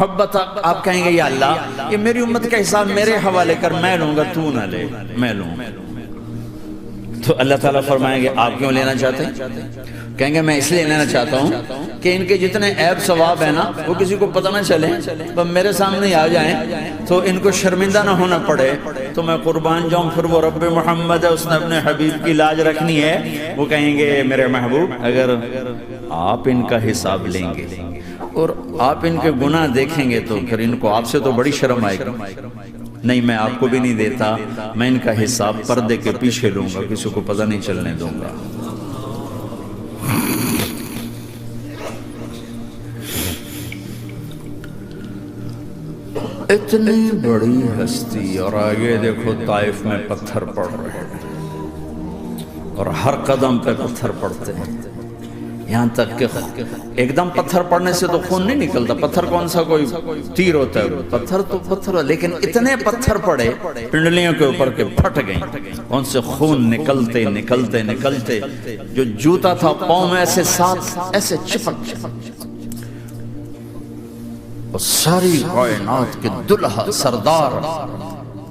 محبت آپ کہیں گے یا اللہ یہ میری امت کا حساب میرے حوالے کر، میں لوں گا، تو نہ لے، میں لوں۔ تو اللہ تعالیٰ فرمائیں گے آپ کیوں لینا چاہتے ہیں؟ کہیں گے میں اس لیے لینا چاہتا ہوں کہ ان کے جتنے عیب ثواب ہیں نا وہ کسی کو پتہ نہ چلے، تو میرے سامنے آ جائیں تو ان کو شرمندہ نہ ہونا پڑے، تو میں قربان جاؤں۔ پھر وہ رب محمد ہے، اس نے اپنے حبیب کی لاج رکھنی ہے، وہ کہیں گے میرے محبوب اگر آپ ان کا حساب لیں گے اور آپ ان کے گناہ دیکھیں گے تو پھر ان کو آپ سے تو بڑی شرم آئے گی، نہیں میں آپ کو بھی نہیں دیتا، میں ان کا حساب پردے کے پیچھے لوں گا، کسی کو پتہ نہیں چلنے دوں گا۔ اتنی بڑی ہستی، اور آگے دیکھو طائف میں پتھر پڑ رہے ہیں اور ہر قدم پہ پتھر پڑتے ہیں، یہاں تک کہ ایک دم پتھر پڑنے سے تو خون نہیں نکلتا، پتھر کون سا کوئی تیر ہوتا ہے، پتھر تو پتھر، لیکن اتنے پتھر پڑے پنڈلیوں کے اوپر کے پھٹ گئیں، ان سے خون نکلتے نکلتے نکلتے جو جوتا تھا پاؤں میں ایسے ساتھ ایسے چپک اور ساری کائنات کے دلہا سردار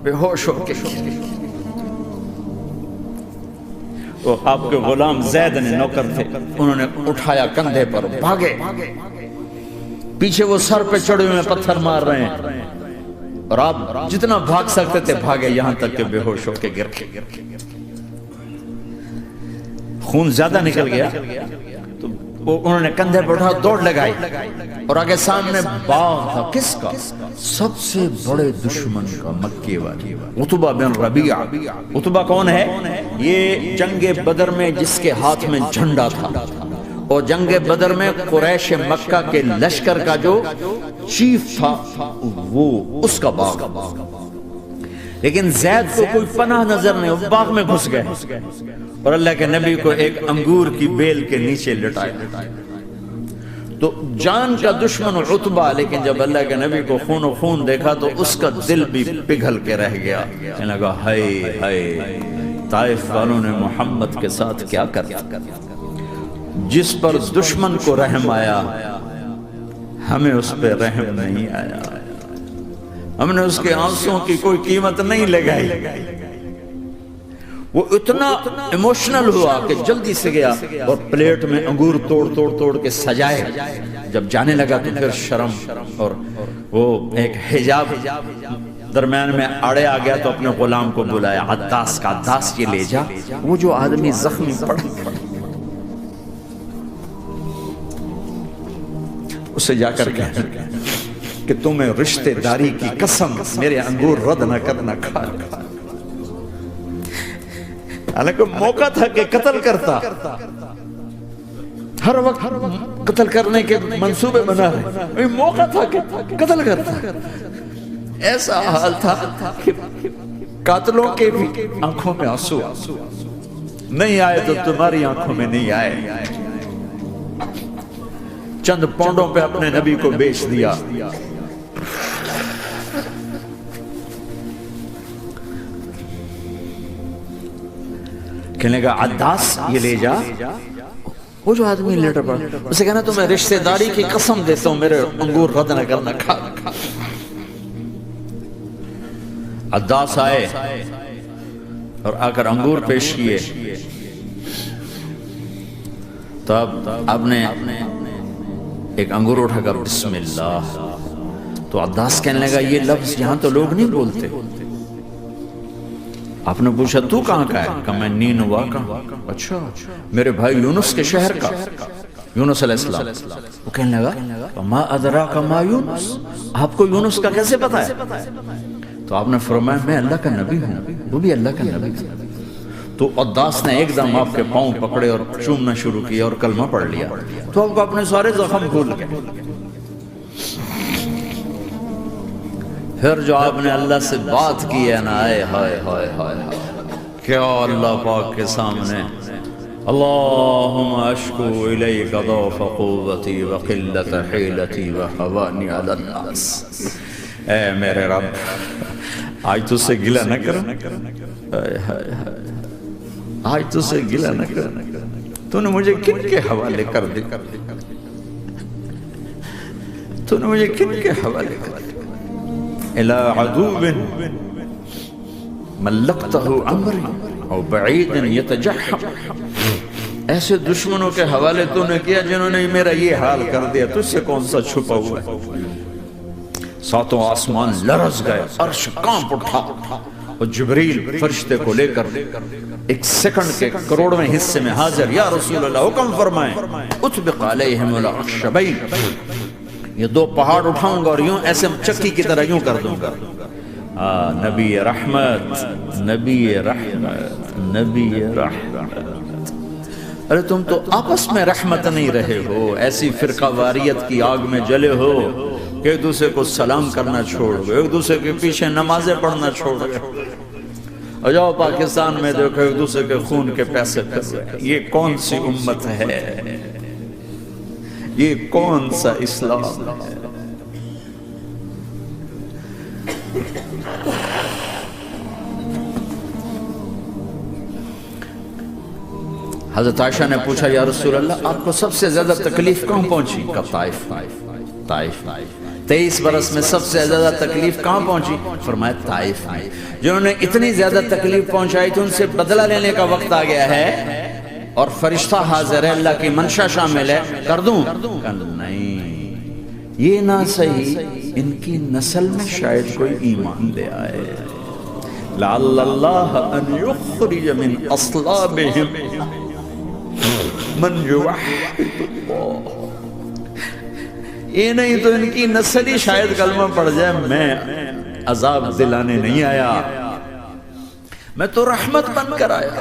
بے ہوش ہو کے وہ آپ کے غلام زید نے نوکر تھے، انہوں نے اٹھایا کندھے پر، بھاگے، پیچھے وہ سر پہ چڑھے ہوئے پتھر مار رہے ہیں اور آپ جتنا بھاگ سکتے تھے بھاگے، یہاں تک کہ بے ہوش ہو کے گر کے خون زیادہ نکل گیا تو انہوں نے کندھے پر اٹھا دوڑ لگائی اور آگے سامنے باغ تھا، کس کا؟ سب سے بڑے دشمن کا، مکے والی، عتبہ بن ربیعہ۔ عتبہ کون ہے؟ یہ جنگ بدر میں جس کے ہاتھ میں جھنڈا تھا، اور جنگ بدر میں قریش مکہ کے لشکر کا جو چیف تھا وہ اس کا باغ، لیکن زید کو کوئی پناہ نظر نہیں، وہ باغ میں گھس گئے اور اللہ کے نبی کو ایک انگور کی بیل کے نیچے لٹایا۔ تو جان کا دشمن عتبہ، لیکن جب اللہ کے نبی کو خون و خون دیکھا تو اس کا دل بھی پگھل کے رہ گیا، کہنے لگا ہائے ہائے، طائف والوں نے محمد کے ساتھ کیا کرا، جس پر دشمن کو رحم آیا ہمیں اس پہ رحم نہیں آیا، ہم نے اس کے آنسوں کی کوئی قیمت نہیں لگائی۔ وہ اتنا ایموشنل ہوا کہ جلدی سے گیا اور پلیٹ میں انگور توڑ کے سجائے، جب جانے لگا تو پھر شرم اور وہ ایک حجاب درمیان میں آڑے آ گیا، تو اپنے غلام کو بلایا، عداس کا، عداس یہ لے جا وہ جو آدمی زخمی پڑا، اسے جا کر کہنا کہ تمہیں رشتہ داری کی قسم میرے انگور رد نہ کرنا، کھا۔ حالانکہ موقع تھا کہ قتل کرتا، ہر وقت قتل کرنے کے منصوبے بنا رہے، موقع تھا کہ قتل کرتا، ایسا حال تھا کہ قاتلوں کے بھی آنکھوں میں آنسو نہیں آئے تو تمہاری آنکھوں میں نہیں آئے، چند پونڈوں پہ اپنے نبی کو بیچ دیا۔ کہنے لگا عداس یہ لے جا، وہ جو آدمی لیٹر پڑا، اسے کہنا تمہیں رشتہ داری کی قسم دیتا ہوں میرے انگور رد نہ کرنا، کھا۔ عداس آئے اور آ کر انگور پیش کیے، تو اب آپ نے ایک انگور اٹھا کر بسم اللہ، تو عداس کہنے لگا یہ لفظ یہاں تو لوگ نہیں بولتے۔ آپ نے پوچھا تو کہاں کا ہے؟ کہا میں نینوا کا۔ اچھا، میرے بھائی یونس کے شہر کا، یونس علیہ السلام۔ وہ کہنے لگا ما ادراک ما یونس، آپ کو یونس کا کیسے پتا ہے؟ تو آپ نے فرمایا میں اللہ کا نبی ہوں، وہ بھی اللہ کا نبی تھا۔ تو عداس نے ایک دم آپ کے پاؤں پکڑے اور چومنا شروع کیا اور کلمہ پڑھ لیا، تو آپ کو اپنے سارے زخم بھول گئے۔ پھر جو آپ نے اللہ سے بات کی ہے نا، آئے ہائے ہائے ہائے، کیا اللہ پاک کے سامنے اللہم اشکو الیک ضعف قوتی وقلت حیلتی وحوانی علی الناس، اے میرے رب آج تو سے گلہ نہ کر، آج تو سے گلہ نہ کر، تو نے مجھے کن کے حوالے کر دی، تو نے مجھے کن کے حوالے کر دیا؟ الى عدو ملکتہ امری او بعید یتجحم، ایسے دشمنوں کے حوالے تو نے کیا جنہوں نے میرا یہ حال کر دیا، تجھ سے کون سا چھپا ہوا ہے؟ ساتوں آسمان لرز گئے، عرش کانپ اٹھا، اور جبریل فرشتے کو لے کر ایک سیکنڈ کے کروڑویں حصے میں حاضر، یا رسول اللہ حکم فرمائیں اطبق علیہم الاخشبین، یہ دو پہاڑ اٹھاؤں گا اور یوں ایسے چکی کی طرح یوں کر دوں گا۔ نبی رحمت، نبی رحمت، نبی رحمت۔ ارے تم تو آپس میں رحمت نہیں رہے ہو، ایسی فرقہ واریت کی آگ میں جلے ہو کہ ایک دوسرے کو سلام کرنا چھوڑ گئے، ایک دوسرے کے پیچھے نمازیں پڑھنا چھوڑ گئے، اور جاؤ پاکستان میں دیکھو ایک دوسرے کے خون کے پیسے پھر رہے ہیں۔ یہ کون سی امت ہے؟ یہ کون سا اسلام ہے؟ حضرت عائشہ نے پوچھا یا رسول اللہ آپ کو سب سے زیادہ تکلیف کہاں پہنچی؟ کہا طائف۔ 23 برس میں سب سے زیادہ تکلیف کہاں پہنچی؟ فرمایا طائف میں۔ جنہوں نے اتنی زیادہ تکلیف پہنچائی تھی ان سے بدلہ لینے کا وقت آ گیا ہے، اور فرشتہ حاضر ہے، اللہ کی منشا شامل ہے، کر دوں؟ کہا نہیں، یہ نہ صحیح، ان کی نسل میں شاید کوئی ایمان لے آئے، لعل اللہ ان یخرج من اصلابہم من یوحد اللہ، یہ نہیں تو ان کی نسل ہی شاید کلمہ پڑھ جائے۔ میں عذاب دلانے نہیں آیا، میں تو رحمت بن کر آیا۔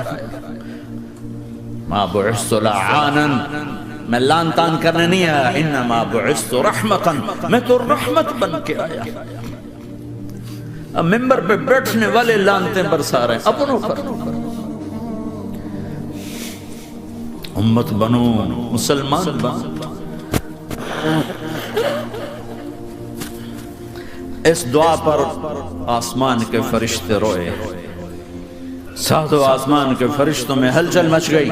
ما بعثت لعانا، میں لان تان کرنے نہیں آیا، انما بعثت رحمتا، میں تو رحمت بن کے آیا۔ اب ممبر پہ بیٹھنے والے لانتیں برسا رہے ہیں اپنوں پر۔ امت بنو، مسلمان بنو، اس دعا پر آسمان کے فرشتے روئے، ساتوں آسمان کے فرشتوں میں ہلچل مچ گئی۔